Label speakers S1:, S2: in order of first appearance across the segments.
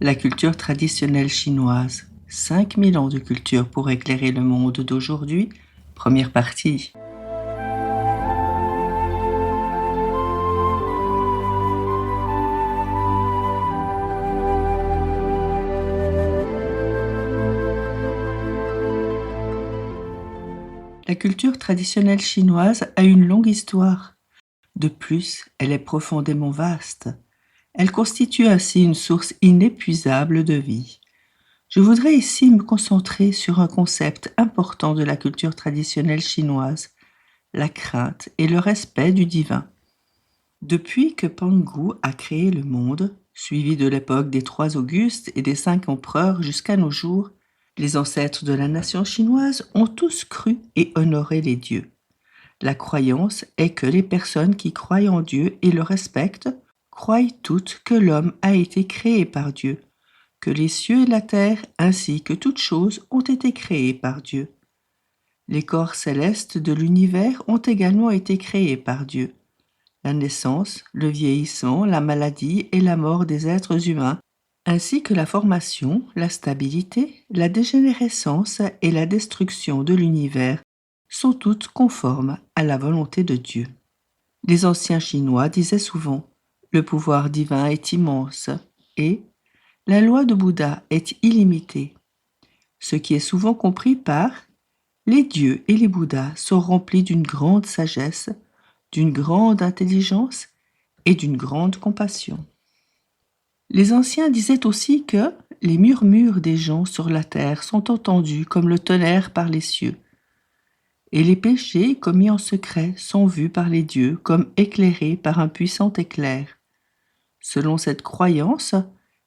S1: La culture traditionnelle chinoise. 5000 ans de culture pour éclairer le monde d'aujourd'hui. Première partie. La culture traditionnelle chinoise a une longue histoire. De plus, elle est profondément vaste. Elle constitue ainsi une source inépuisable de vie. Je voudrais ici me concentrer sur un concept important de la culture traditionnelle chinoise, la crainte et le respect du divin. Depuis que Pangu a créé le monde, suivi de l'époque des 3 Augustes et des 5 empereurs jusqu'à nos jours, les ancêtres de la nation chinoise ont tous cru et honoré les dieux. La croyance est que les personnes qui croient en Dieu et le respectent croient toutes que l'homme a été créé par Dieu, que les cieux et la terre ainsi que toutes choses ont été créées par Dieu. Les corps célestes de l'univers ont également été créés par Dieu. La naissance, le vieillissement, la maladie et la mort des êtres humains, ainsi que la formation, la stabilité, la dégénérescence et la destruction de l'univers sont toutes conformes à la volonté de Dieu. Les anciens Chinois disaient souvent « Le pouvoir divin est immense » et « La loi de Bouddha est illimitée », ce qui est souvent compris par « Les dieux et les Bouddhas sont remplis d'une grande sagesse, d'une grande intelligence et d'une grande compassion. » Les anciens disaient aussi que les murmures des gens sur la terre sont entendus comme le tonnerre par les cieux, et les péchés commis en secret sont vus par les dieux comme éclairés par un puissant éclair. Selon cette croyance,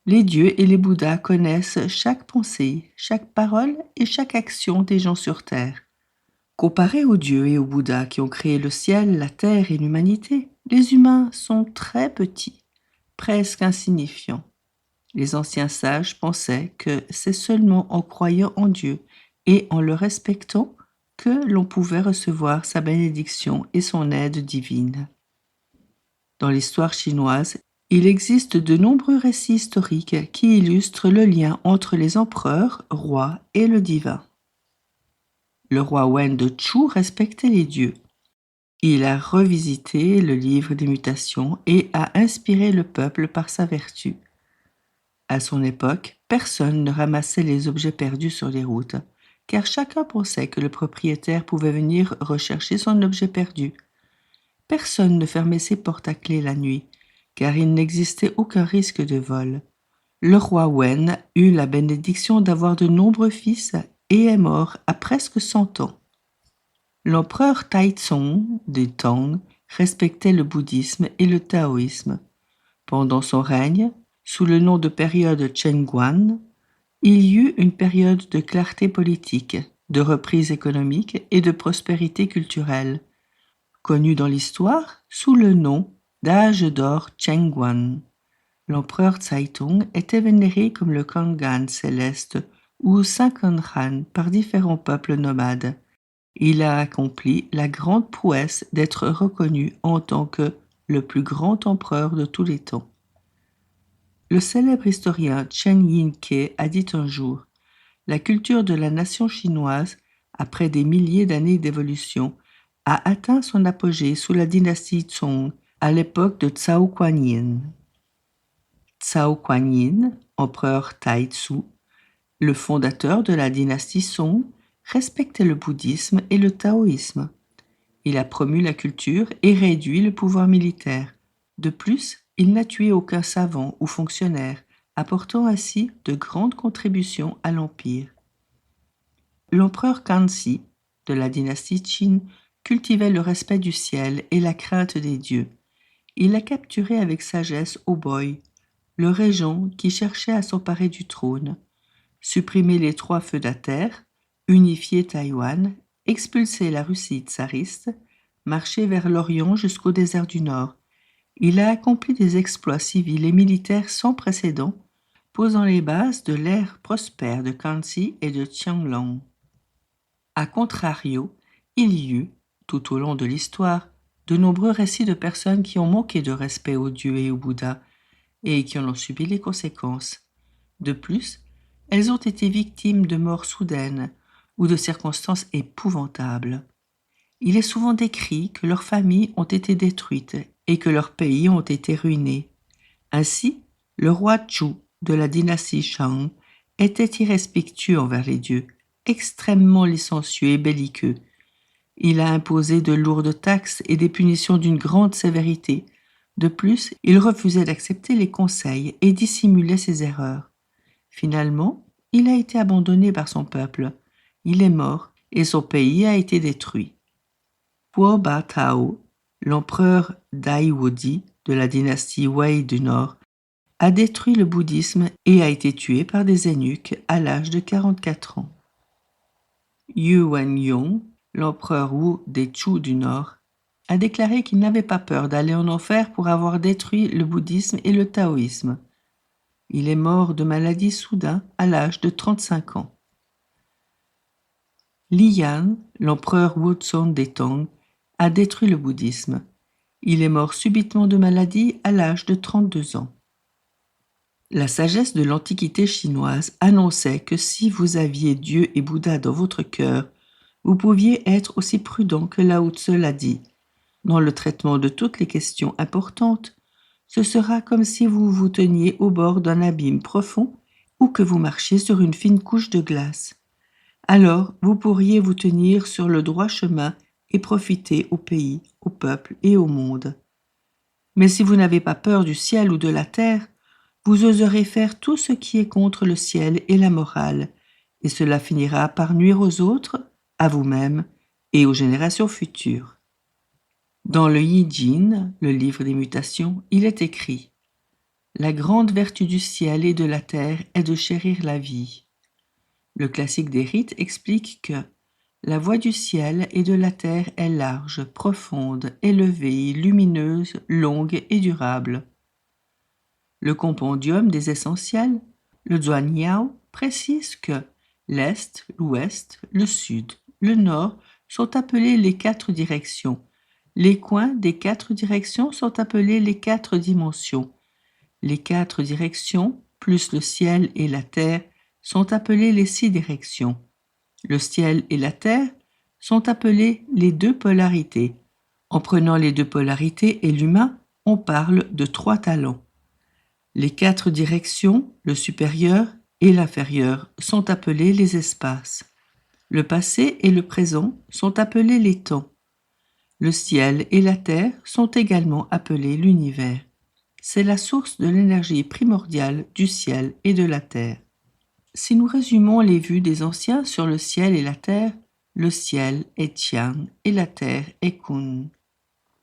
S1: les dieux et les Bouddhas connaissent chaque pensée, chaque parole et chaque action des gens sur terre. Comparés aux dieux et aux Bouddhas qui ont créé le ciel, la terre et l'humanité, les humains sont très petits, presque insignifiants. Les anciens sages pensaient que c'est seulement en croyant en Dieu et en le respectant que l'on pouvait recevoir sa bénédiction et son aide divine. Dans l'histoire chinoise, il existe de nombreux récits historiques qui illustrent le lien entre les empereurs, rois et le divin. Le roi Wen de Chu respectait les dieux. Il a revisité le livre des mutations et a inspiré le peuple par sa vertu. À son époque, personne ne ramassait les objets perdus sur les routes, car chacun pensait que le propriétaire pouvait venir rechercher son objet perdu. Personne ne fermait ses portes à clé la nuit, car il n'existait aucun risque de vol. Le roi Wen eut la bénédiction d'avoir de nombreux fils et est mort à presque 100 ans. L'empereur Taizong des Tang respectait le bouddhisme et le taoïsme. Pendant son règne, sous le nom de période Chengguan, il y eut une période de clarté politique, de reprise économique et de prospérité culturelle, connue dans l'histoire sous le nom d'âge d'or Chengguan. L'empereur Caitong était vénéré comme le Kangan céleste ou Saint Kanran par différents peuples nomades. Il a accompli la grande prouesse d'être reconnu en tant que le plus grand empereur de tous les temps. Le célèbre historien Chen Yinke a dit un jour « La culture de la nation chinoise, après des milliers d'années d'évolution, a atteint son apogée sous la dynastie Song à l'époque de Cao Guanyin. » Cao Guanyin, empereur Taizhou, le fondateur de la dynastie Song, respectait le bouddhisme et le taoïsme. Il a promu la culture et réduit le pouvoir militaire. De plus, il n'a tué aucun savant ou fonctionnaire, apportant ainsi de grandes contributions à l'empire. L'empereur Kanzi, de la dynastie Qin, cultivait le respect du ciel et la crainte des dieux. Il a capturé avec sagesse Oboi, le régent qui cherchait à s'emparer du trône, supprimé les 3 feux de la terre, unifié Taïwan, expulsé la Russie tsariste, marché vers l'Orient jusqu'au désert du Nord. Il a accompli des exploits civils et militaires sans précédent, posant les bases de l'ère prospère de Kanzi et de Qianlong. A contrario, il y eut, tout au long de l'histoire, de nombreux récits de personnes qui ont manqué de respect aux dieux et au Bouddha et qui en ont subi les conséquences. De plus, elles ont été victimes de morts soudaines ou de circonstances épouvantables. Il est souvent décrit que leurs familles ont été détruites et que leurs pays ont été ruinés. Ainsi, le roi Chu de la dynastie Shang était irrespectueux envers les dieux, extrêmement licencieux et belliqueux. Il a imposé de lourdes taxes et des punitions d'une grande sévérité. De plus, il refusait d'accepter les conseils et dissimulait ses erreurs. Finalement, il a été abandonné par son peuple. Il est mort et son pays a été détruit. Puo Ba Tao, l'empereur Dai Wudi de la dynastie Wei du Nord, a détruit le bouddhisme et a été tué par des eunuques à l'âge de 44 ans. Yu Wenyong, l'empereur Wu des Chu du Nord, a déclaré qu'il n'avait pas peur d'aller en enfer pour avoir détruit le bouddhisme et le taoïsme. Il est mort de maladie soudain à l'âge de 35 ans. Li Yan, l'empereur Wuzong des Tang, a détruit le bouddhisme. Il est mort subitement de maladie à l'âge de 32 ans. La sagesse de l'Antiquité chinoise annonçait que si vous aviez Dieu et Bouddha dans votre cœur, vous pouviez être aussi prudent que Lao Tse l'a dit. Dans le traitement de toutes les questions importantes, ce sera comme si vous vous teniez au bord d'un abîme profond ou que vous marchiez sur une fine couche de glace. Alors, vous pourriez vous tenir sur le droit chemin et profiter au pays, au peuple et au monde. Mais si vous n'avez pas peur du ciel ou de la terre, vous oserez faire tout ce qui est contre le ciel et la morale, et cela finira par nuire aux autres, à vous-même et aux générations futures. Dans le Yi Jin, le livre des mutations, il est écrit « La grande vertu du ciel et de la terre est de chérir la vie ». Le classique des rites explique que la voie du ciel et de la terre est large, profonde, élevée, lumineuse, longue et durable. Le compendium des essentiels, le Zhuanyao, précise que l'Est, l'Ouest, le Sud, le Nord sont appelés les 4 directions. Les coins des 4 directions sont appelés les 4 dimensions. Les 4 directions, plus le ciel et la terre, sont appelés les 6 directions. Le ciel et la terre sont appelés les 2 polarités. En prenant les 2 polarités et l'humain, on parle de 3 talents. Les 4 directions, le supérieur et l'inférieur, sont appelés les espaces. Le passé et le présent sont appelés les temps. Le ciel et la terre sont également appelés l'univers. C'est la source de l'énergie primordiale du ciel et de la terre. Si nous résumons les vues des anciens sur le ciel et la terre, le ciel est Tian et la terre est Kun.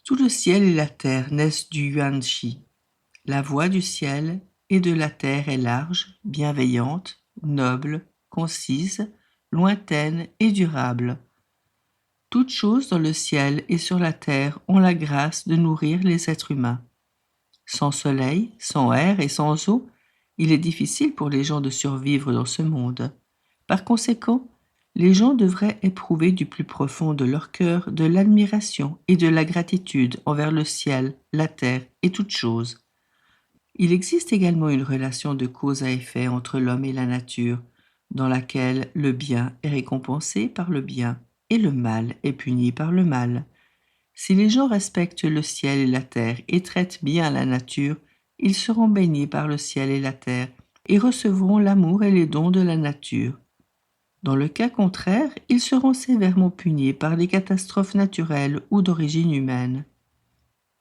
S1: Tout le ciel et la terre naissent du Yuan-Shi. La voie du ciel et de la terre est large, bienveillante, noble, concise, lointaine et durable. Toutes choses dans le ciel et sur la terre ont la grâce de nourrir les êtres humains. Sans soleil, sans air et sans eau, il est difficile pour les gens de survivre dans ce monde. Par conséquent, les gens devraient éprouver du plus profond de leur cœur de l'admiration et de la gratitude envers le ciel, la terre et toutes choses. Il existe également une relation de cause à effet entre l'homme et la nature, dans laquelle le bien est récompensé par le bien et le mal est puni par le mal. Si les gens respectent le ciel et la terre et traitent bien la nature, ils seront bénis par le ciel et la terre et recevront l'amour et les dons de la nature. Dans le cas contraire, ils seront sévèrement punis par des catastrophes naturelles ou d'origine humaine.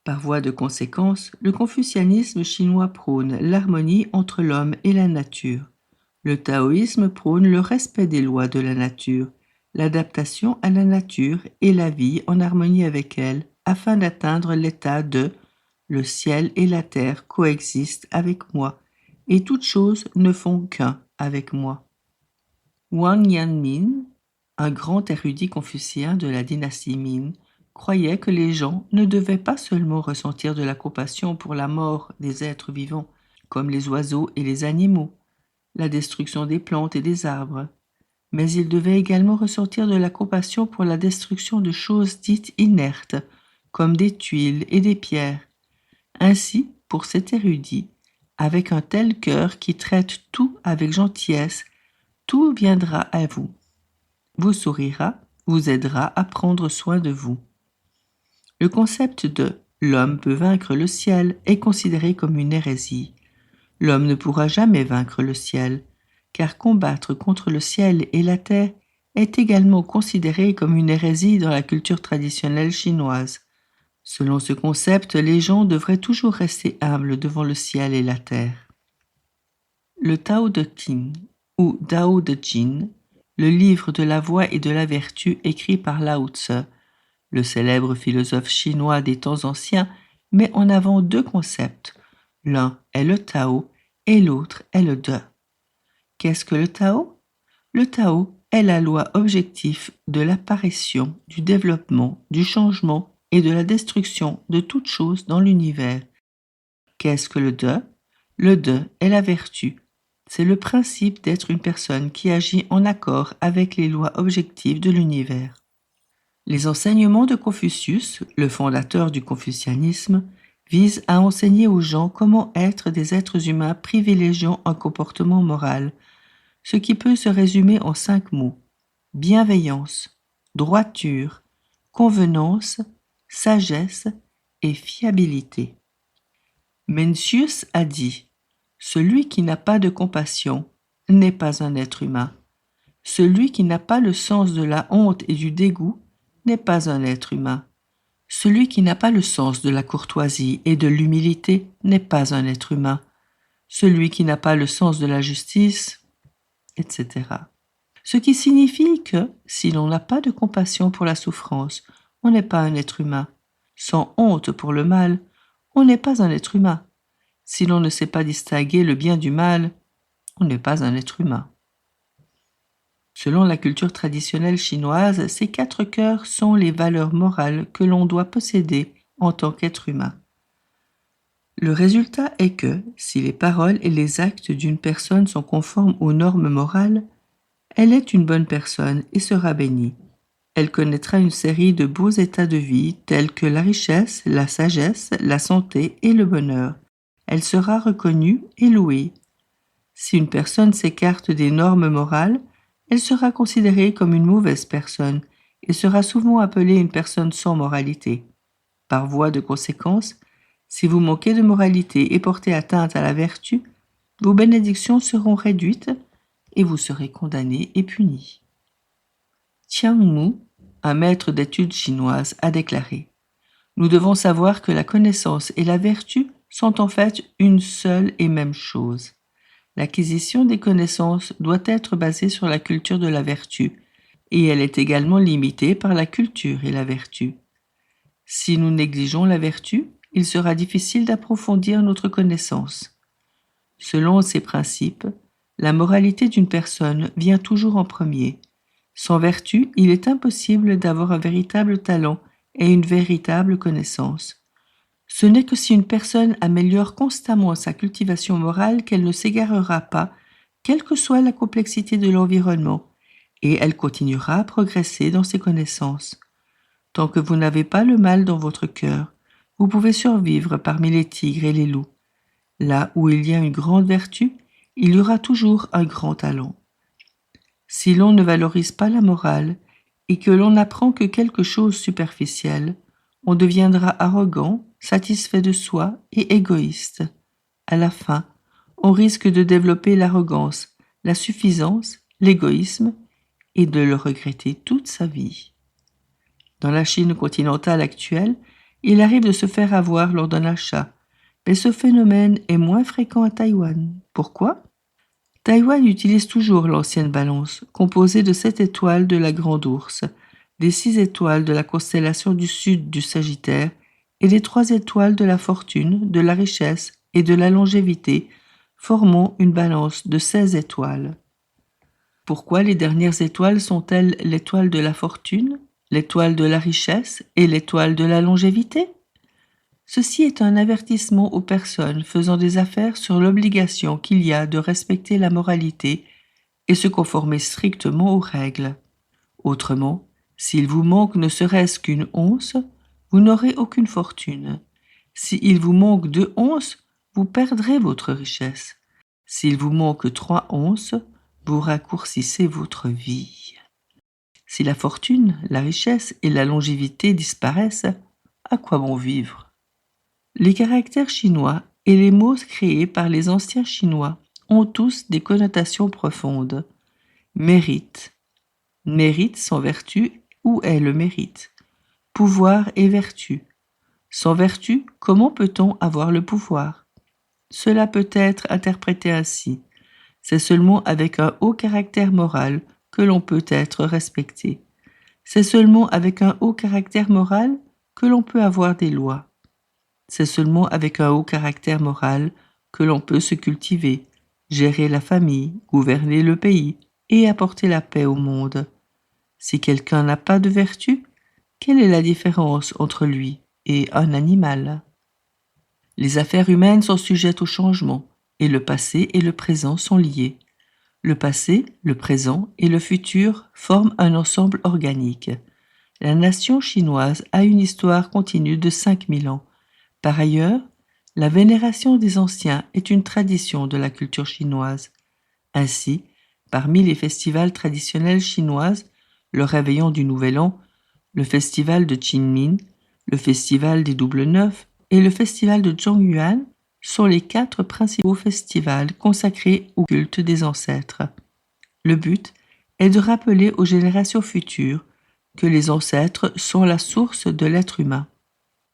S1: Par voie de conséquence, le confucianisme chinois prône l'harmonie entre l'homme et la nature. Le taoïsme prône le respect des lois de la nature, l'adaptation à la nature et la vie en harmonie avec elle, afin d'atteindre l'état de « le ciel et la terre coexistent avec moi, et toutes choses ne font qu'un avec moi ». Wang Yanmin, un grand érudit confucéen de la dynastie Ming, croyait que les gens ne devaient pas seulement ressentir de la compassion pour la mort des êtres vivants, comme les oiseaux et les animaux, la destruction des plantes et des arbres, mais ils devaient également ressentir de la compassion pour la destruction de choses dites inertes, comme des tuiles et des pierres. Ainsi, pour cet érudit, avec un tel cœur qui traite tout avec gentillesse, tout viendra à vous, vous sourira, vous aidera à prendre soin de vous. Le concept de « l'homme peut vaincre le ciel » est considéré comme une hérésie. L'homme ne pourra jamais vaincre le ciel, car combattre contre le ciel et la terre est également considéré comme une hérésie dans la culture traditionnelle chinoise. Selon ce concept, les gens devraient toujours rester humbles devant le ciel et la terre. Le Tao de Ting, ou Dao de Jin, le livre de la voie et de la vertu écrit par Lao Tse, le célèbre philosophe chinois des temps anciens, met en avant deux concepts. L'un est le Tao et l'autre est le De. Qu'est-ce que le Tao? Le Tao est la loi objective de l'apparition, du développement, du changement et de la destruction de toute chose dans l'univers. Qu'est-ce que le De? Le De est la vertu. C'est le principe d'être une personne qui agit en accord avec les lois objectives de l'univers. Les enseignements de Confucius, le fondateur du confucianisme, visent à enseigner aux gens comment être des êtres humains privilégiant un comportement moral, ce qui peut se résumer en 5 mots: bienveillance, droiture, convenance, sagesse et fiabilité. Mencius a dit: celui qui n'a pas de compassion n'est pas un être humain. Celui qui n'a pas le sens de la honte et du dégoût n'est pas un être humain. Celui qui n'a pas le sens de la courtoisie et de l'humilité n'est pas un être humain. Celui qui n'a pas le sens de la justice, etc. Ce qui signifie que, si l'on n'a pas de compassion pour la souffrance, on n'est pas un être humain. Sans honte pour le mal, on n'est pas un être humain. Si l'on ne sait pas distinguer le bien du mal, on n'est pas un être humain. Selon la culture traditionnelle chinoise, ces 4 cœurs sont les valeurs morales que l'on doit posséder en tant qu'être humain. Le résultat est que, si les paroles et les actes d'une personne sont conformes aux normes morales, elle est une bonne personne et sera bénie. Elle connaîtra une série de beaux états de vie tels que la richesse, la sagesse, la santé et le bonheur. Elle sera reconnue et louée. Si une personne s'écarte des normes morales, elle sera considérée comme une mauvaise personne et sera souvent appelée une personne sans moralité. Par voie de conséquence, si vous manquez de moralité et portez atteinte à la vertu, vos bénédictions seront réduites et vous serez condamné et puni. Tian Mu, un maître d'études chinoises, a déclaré: nous devons savoir que la connaissance et la vertu sont en fait une seule et même chose. L'acquisition des connaissances doit être basée sur la culture de la vertu, et elle est également limitée par la culture et la vertu. Si nous négligeons la vertu, il sera difficile d'approfondir notre connaissance. Selon ces principes, la moralité d'une personne vient toujours en premier. Sans vertu, il est impossible d'avoir un véritable talent et une véritable connaissance. Ce n'est que si une personne améliore constamment sa cultivation morale qu'elle ne s'égarera pas, quelle que soit la complexité de l'environnement, et elle continuera à progresser dans ses connaissances. Tant que vous n'avez pas le mal dans votre cœur, vous pouvez survivre parmi les tigres et les loups. Là où il y a une grande vertu, il y aura toujours un grand talent. Si l'on ne valorise pas la morale et que l'on n'apprend que quelque chose superficiel, on deviendra arrogant, satisfait de soi et égoïste. À la fin, on risque de développer l'arrogance, la suffisance, l'égoïsme et de le regretter toute sa vie. Dans la Chine continentale actuelle, il arrive de se faire avoir lors d'un achat, mais ce phénomène est moins fréquent à Taïwan. Pourquoi? Taïwan utilise toujours l'ancienne balance, composée de 7 étoiles de la Grande Ourse, des 6 étoiles de la constellation du Sud du Sagittaire et des 3 étoiles de la fortune, de la richesse et de la longévité, formant une balance de 16 étoiles. Pourquoi les dernières étoiles sont-elles l'étoile de la fortune, l'étoile de la richesse et l'étoile de la longévité? Ceci est un avertissement aux personnes faisant des affaires sur l'obligation qu'il y a de respecter la moralité et se conformer strictement aux règles. Autrement, s'il vous manque ne serait-ce qu'une once, vous n'aurez aucune fortune. S'il vous manque 2 onces, vous perdrez votre richesse. S'il vous manque 3 onces, vous raccourcissez votre vie. Si la fortune, la richesse et la longévité disparaissent, à quoi bon vivre? Les caractères chinois et les mots créés par les anciens Chinois ont tous des connotations profondes. Mérite. Mérite sans vertu, où est le mérite? Pouvoir et vertu. Sans vertu, comment peut-on avoir le pouvoir? Cela peut être interprété ainsi. C'est seulement avec un haut caractère moral que l'on peut être respecté. C'est seulement avec un haut caractère moral que l'on peut avoir des lois. C'est seulement avec un haut caractère moral que l'on peut se cultiver, gérer la famille, gouverner le pays et apporter la paix au monde. Si quelqu'un n'a pas de vertu, quelle est la différence entre lui et un animal? Les affaires humaines sont sujettes au changement, et le passé et le présent sont liés. Le passé, le présent et le futur forment un ensemble organique. La nation chinoise a une histoire continue de 5000 ans. Par ailleurs, la vénération des anciens est une tradition de la culture chinoise. Ainsi, parmi les festivals traditionnels chinoises, le réveillon du Nouvel An, le festival de Qingming, le festival des Doubles Neufs et le festival de Zhongyuan sont les 4 principaux festivals consacrés au culte des ancêtres. Le but est de rappeler aux générations futures que les ancêtres sont la source de l'être humain.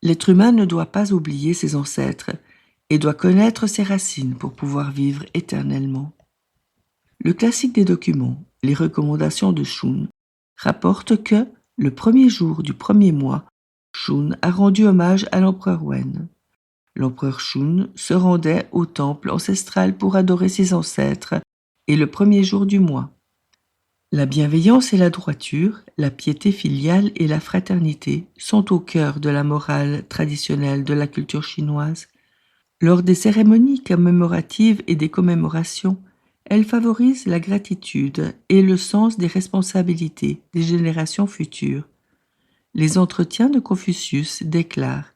S1: L'être humain ne doit pas oublier ses ancêtres et doit connaître ses racines pour pouvoir vivre éternellement. Le classique des documents, les recommandations de Shun, rapporte que, le premier jour du premier mois, Shun a rendu hommage à l'empereur Wen. L'empereur Shun se rendait au temple ancestral pour adorer ses ancêtres et le premier jour du mois. La bienveillance et la droiture, la piété filiale et la fraternité sont au cœur de la morale traditionnelle de la culture chinoise. Lors des cérémonies commémoratives et des commémorations, elle favorise la gratitude et le sens des responsabilités des générations futures. Les entretiens de Confucius déclarent: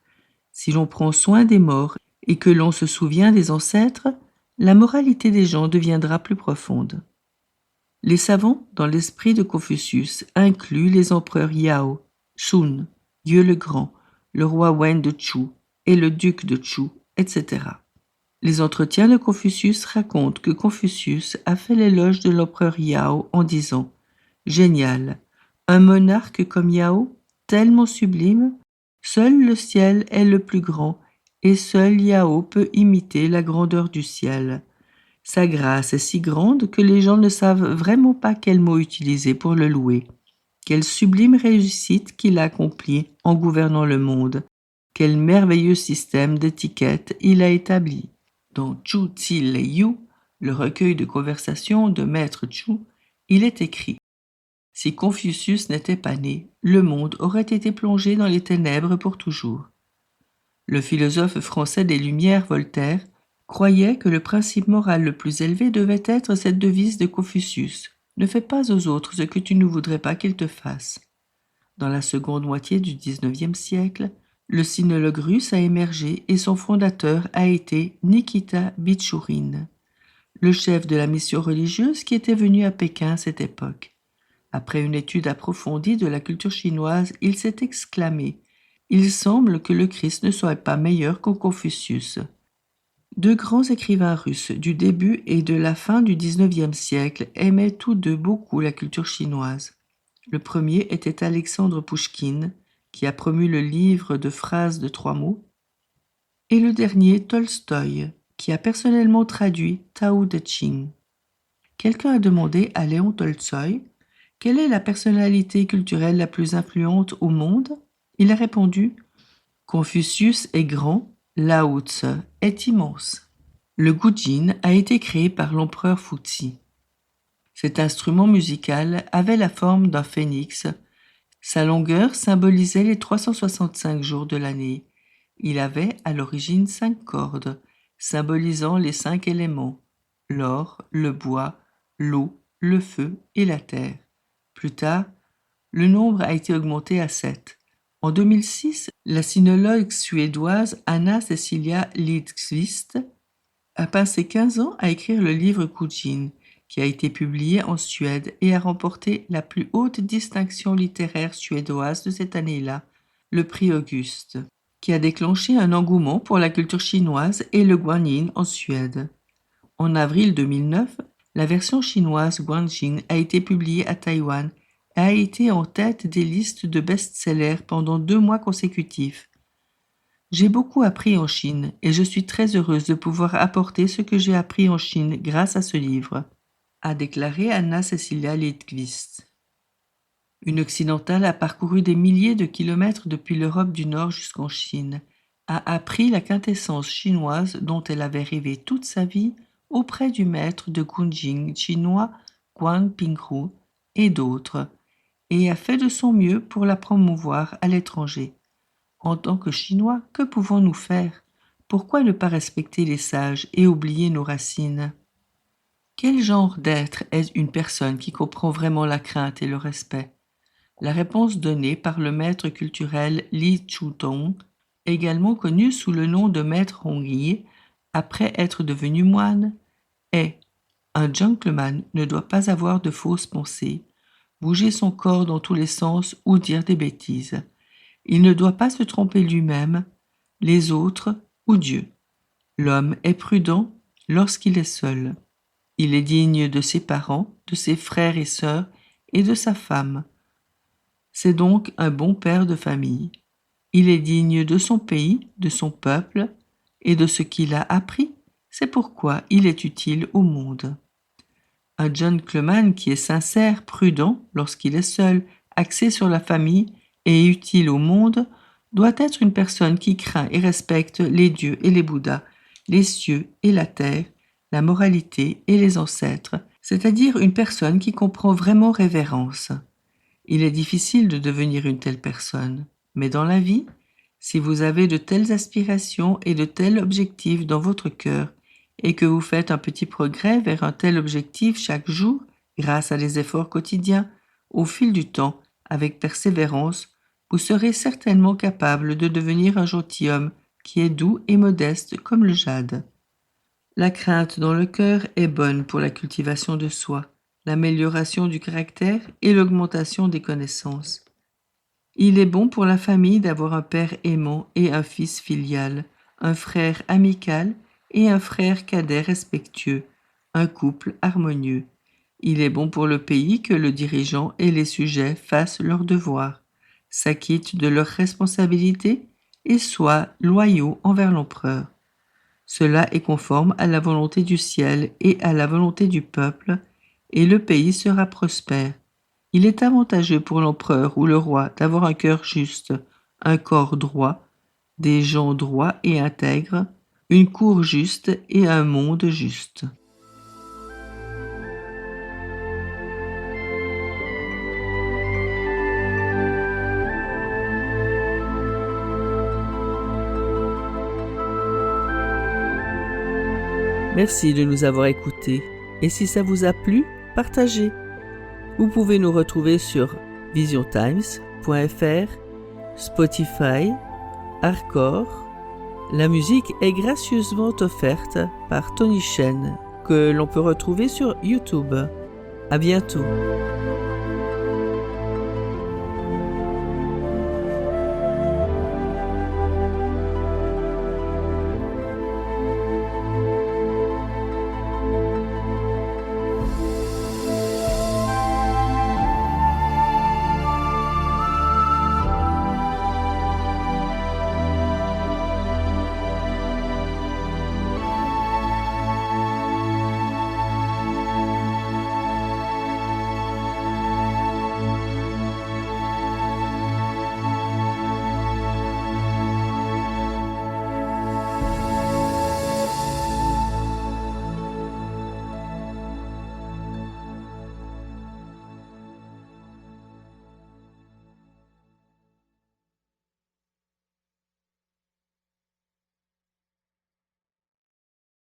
S1: si l'on prend soin des morts et que l'on se souvient des ancêtres, la moralité des gens deviendra plus profonde. Les savants, dans l'esprit de Confucius, incluent les empereurs Yao, Shun, Dieu le Grand, le roi Wen de Chu et le duc de Chu, etc. Les entretiens de Confucius racontent que Confucius a fait l'éloge de l'empereur Yao en disant: génial, un monarque comme Yao, tellement sublime, seul le ciel est le plus grand, et seul Yao peut imiter la grandeur du ciel. Sa grâce est si grande que les gens ne savent vraiment pas quel mot utiliser pour le louer. Quelle sublime réussite qu'il a accomplie en gouvernant le monde. Quel merveilleux système d'étiquette il a établi. Dans Chu Zi Lei Yu, le recueil de conversations de Maître Chu, il est écrit: si Confucius n'était pas né, le monde aurait été plongé dans les ténèbres pour toujours. Le philosophe français des Lumières, Voltaire, croyait que le principe moral le plus élevé devait être cette devise de Confucius: ne fais pas aux autres ce que tu ne voudrais pas qu'ils te fassent. Dans la seconde moitié du XIXe siècle, le sinologue russe a émergé et son fondateur a été Nikita Bichourine, le chef de la mission religieuse qui était venu à Pékin à cette époque. Après une étude approfondie de la culture chinoise, il s'est exclamé: il semble que le Christ ne soit pas meilleur que Confucius. 2 grands écrivains russes du début et de la fin du XIXe siècle aimaient tous deux beaucoup la culture chinoise. Le premier était Alexandre Pouchkine, qui a promu le livre de phrases de 3 mots, et le dernier Tolstoï, qui a personnellement traduit Tao Te Ching. Quelqu'un a demandé à Léon Tolstoï quelle est la personnalité culturelle la plus influente au monde. Il a répondu: Confucius est grand, Lao Tse est immense. Le guzheng a été créé par l'empereur Fuzi. Cet instrument musical avait la forme d'un phénix. Sa longueur symbolisait les 365 jours de l'année. Il avait à l'origine 5 cordes, symbolisant les 5 éléments: l'or, le bois, l'eau, le feu et la terre. Plus tard, le nombre a été augmenté à 7. En 2006, la sinologue suédoise Anna Cecilia Lindqvist a passé 15 ans à écrire le livre Kujin, qui a été publié en Suède et a remporté la plus haute distinction littéraire suédoise de cette année-là, le prix Auguste, qui a déclenché un engouement pour la culture chinoise et le guanyin en Suède. En avril 2009, la version chinoise Guanjin a été publiée à Taïwan et a été en tête des listes de best-sellers pendant 2 mois consécutifs. J'ai beaucoup appris en Chine et je suis très heureuse de pouvoir apporter ce que j'ai appris en Chine grâce à ce livre, a déclaré Anna Cecilia Lindqvist. Une occidentale a parcouru des milliers de kilomètres depuis l'Europe du Nord jusqu'en Chine, a appris la quintessence chinoise dont elle avait rêvé toute sa vie auprès du maître de Kunjing chinois Guang Pinghu et d'autres, et a fait de son mieux pour la promouvoir à l'étranger. En tant que Chinois, que pouvons-nous faire? Pourquoi ne pas respecter les sages et oublier nos racines? Quel genre d'être est une personne qui comprend vraiment la crainte et le respect? La réponse donnée par le maître culturel Li Chutong, également connu sous le nom de maître Hongyi, après être devenu moine, est: un gentleman ne doit pas avoir de fausses pensées, bouger son corps dans tous les sens ou dire des bêtises. Il ne doit pas se tromper lui-même, les autres ou Dieu. L'homme est prudent lorsqu'il est seul. Il est digne de ses parents, de ses frères et sœurs et de sa femme. C'est donc un bon père de famille. Il est digne de son pays, de son peuple et de ce qu'il a appris. C'est pourquoi il est utile au monde. Un gentleman qui est sincère, prudent lorsqu'il est seul, axé sur la famille et utile au monde, doit être une personne qui craint et respecte les dieux et les bouddhas, les cieux et la terre, la moralité et les ancêtres, c'est-à-dire une personne qui comprend vraiment révérence. Il est difficile de devenir une telle personne, mais dans la vie, si vous avez de telles aspirations et de tels objectifs dans votre cœur, et que vous faites un petit progrès vers un tel objectif chaque jour, grâce à des efforts quotidiens, au fil du temps, avec persévérance, vous serez certainement capable de devenir un gentilhomme qui est doux et modeste comme le jade. La crainte dans le cœur est bonne pour la cultivation de soi, l'amélioration du caractère et l'augmentation des connaissances. Il est bon pour la famille d'avoir un père aimant et un fils filial, un frère amical et un frère cadet respectueux, un couple harmonieux. Il est bon pour le pays que le dirigeant et les sujets fassent leurs devoirs, s'acquittent de leurs responsabilités et soient loyaux envers l'empereur. Cela est conforme à la volonté du ciel et à la volonté du peuple, et le pays sera prospère. Il est avantageux pour l'empereur ou le roi d'avoir un cœur juste, un corps droit, des gens droits et intègres, une cour juste et un monde juste. Merci de nous avoir écoutés, et si ça vous a plu, partagez. Vous pouvez nous retrouver sur visiontimes.fr, Spotify, Arcor. La musique est gracieusement offerte par Tony Chen, que l'on peut retrouver sur YouTube. À bientôt.